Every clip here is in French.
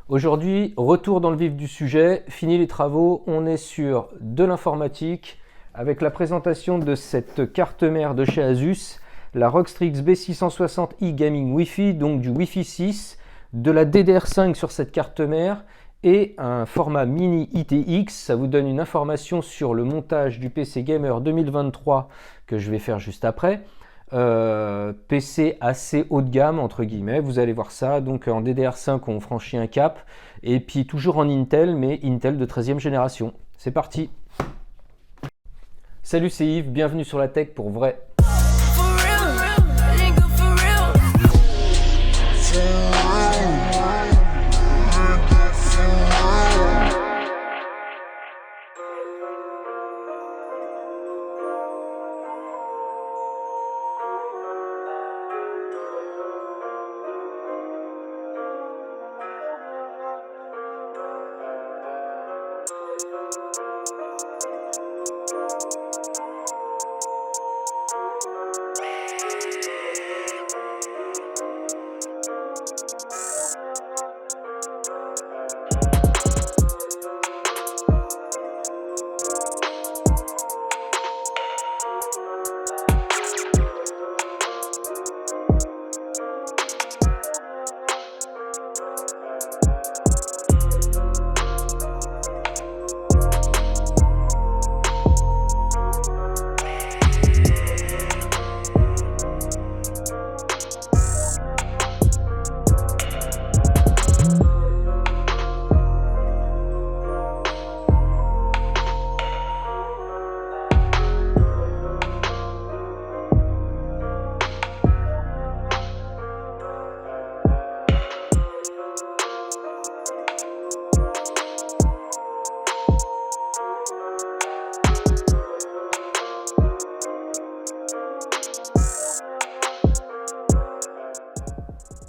Aujourd'hui, retour dans le vif du sujet, fini les travaux, on est sur de l'informatique avec la présentation de cette carte mère de chez Asus, la Rockstrix B660i Gaming Wi-Fi, donc du Wi-Fi 6, de la DDR5 sur cette carte mère et un format mini ITX. Ça vous donne une information sur le montage du PC Gamer 2023 que je vais faire juste après. PC assez haut de gamme entre guillemets, vous allez voir ça. Donc en DDR5 on franchit un cap, et puis toujours en Intel, mais Intel de 13e génération. C'est parti. Salut, c'est Yves, bienvenue sur la tech pour vrai.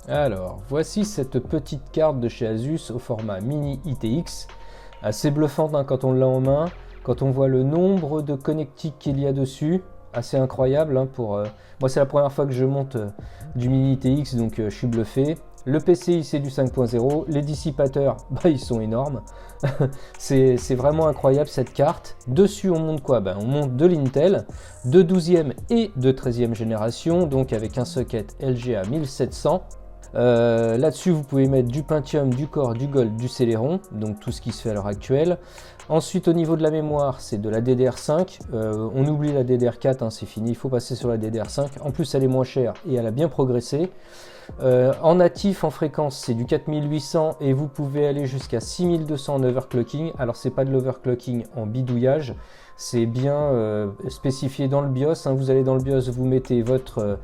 Alors, voici cette petite carte de chez Asus au format mini ITX, assez bluffante quand on l'a en main, quand on voit le nombre de connectiques qu'il y a dessus, assez incroyable. Moi c'est la première fois que je monte du mini ITX, donc je suis bluffé. Le PCI c'est du 5.0, les dissipateurs ils sont énormes, c'est vraiment incroyable cette carte. Dessus on monte quoi? On monte de l'Intel, de 12e et de 13e génération, donc avec un socket LGA 1700. Là-dessus vous pouvez mettre du Pentium, du Core, du Gold, du Celeron, donc tout ce qui se fait à l'heure actuelle. Ensuite au niveau de la mémoire c'est de la DDR5, on oublie la DDR4, c'est fini, il faut passer sur la DDR5. En plus elle est moins chère et elle a bien progressé. En natif, en fréquence c'est du 4800 et vous pouvez aller jusqu'à 6200 en overclocking. Alors c'est pas de l'overclocking en bidouillage, c'est bien spécifié dans le BIOS, vous allez dans le BIOS, vous mettez votre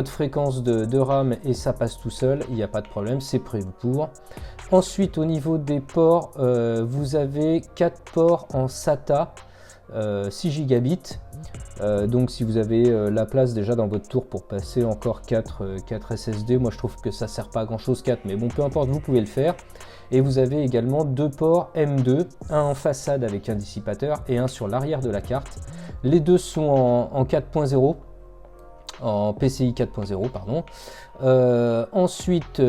fréquence de RAM et ça passe tout seul, il n'y a pas de problème, c'est prévu pour. Ensuite au niveau des ports, vous avez 4 ports en SATA 6 gigabits. Donc si vous avez la place déjà dans votre tour pour passer encore 4 SSD, moi je trouve que ça sert pas à grand chose 4, mais bon peu importe, vous pouvez le faire. Et vous avez également 2 ports M2, un en façade avec un dissipateur et un sur l'arrière de la carte. Les deux sont en 4.0, en PCI 4.0 pardon. Ensuite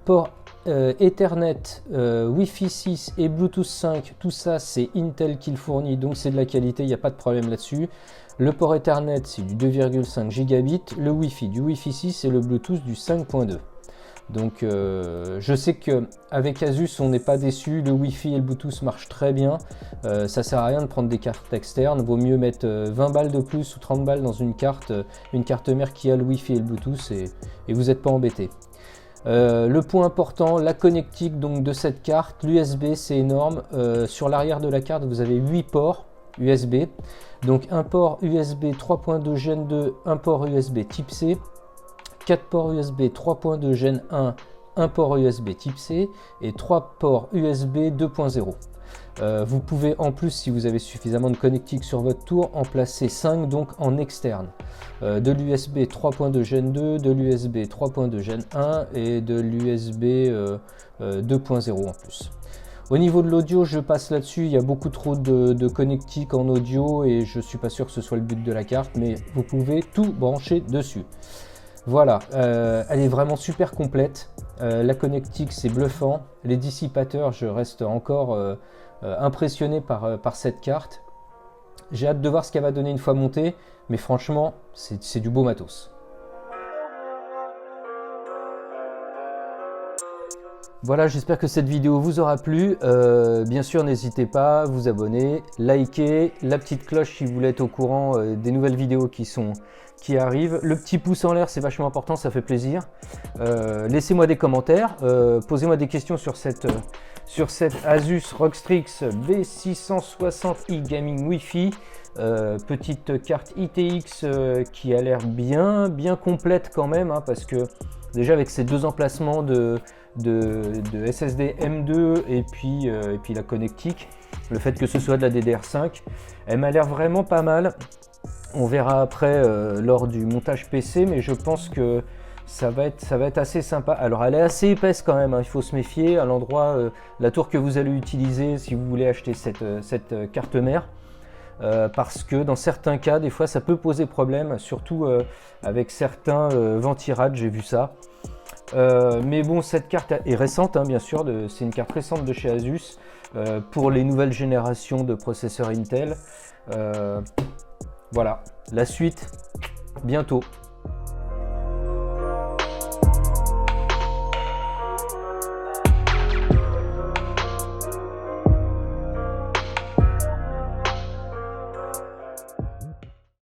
port Ethernet, Wi-Fi 6 et Bluetooth 5, tout ça c'est Intel qui le fournit, donc c'est de la qualité, il n'y a pas de problème là-dessus. Le port Ethernet c'est du 2,5 gigabits, le Wi-Fi du Wi-Fi 6 et le Bluetooth du 5.2. Donc je sais qu'avec Asus on n'est pas déçu, le Wi-Fi et le Bluetooth marchent très bien. Ça sert à rien de prendre des cartes externes, vaut mieux mettre 20 balles de plus ou 30 balles dans une carte mère qui a le Wi-Fi et le Bluetooth, et vous n'êtes pas embêté. Le point important, la connectique donc de cette carte, l'USB c'est énorme. Sur l'arrière de la carte vous avez 8 ports USB, donc un port USB 3.2 Gen 2, un port USB type C, 4 ports USB 3.2 Gen 1, un port USB type C et 3 ports USB 2.0. Vous pouvez en plus, si vous avez suffisamment de connectiques sur votre tour, en placer 5 donc en externe. De l'USB 3.2 Gen 2, de l'USB 3.2 Gen 1 et de l'USB 2.0 en plus. Au niveau de l'audio, je passe là-dessus, il y a beaucoup trop de connectiques en audio et je suis pas sûr que ce soit le but de la carte, mais vous pouvez tout brancher dessus. Voilà, elle est vraiment super complète. La connectique, c'est bluffant. Les dissipateurs, je reste encore impressionné par cette carte. J'ai hâte de voir ce qu'elle va donner une fois montée, mais franchement, c'est du beau matos. Voilà, j'espère que cette vidéo vous aura plu. Bien sûr, n'hésitez pas à vous abonner, liker, la petite cloche si vous voulez être au courant des nouvelles vidéos qui arrivent. Le petit pouce en l'air, c'est vachement important, ça fait plaisir. Laissez-moi des commentaires, posez-moi des questions sur cette Asus ROG Strix B660i Gaming Wi-Fi. Petite carte ITX qui a l'air bien complète quand même, hein, parce que déjà avec ces deux emplacements de SSD M2 et puis la connectique, le fait que ce soit de la DDR5, elle m'a l'air vraiment pas mal. On verra après lors du montage PC, mais je pense que ça va être assez sympa. Alors elle est assez épaisse quand même, hein, il faut se méfier à l'endroit, la tour que vous allez utiliser si vous voulez acheter cette carte mère. Parce que dans certains cas, des fois ça peut poser problème, surtout avec certains ventirad, j'ai vu ça. Mais bon, cette carte est récente, hein, bien sûr, c'est une carte récente de chez Asus pour les nouvelles générations de processeurs Intel. Voilà, la suite bientôt.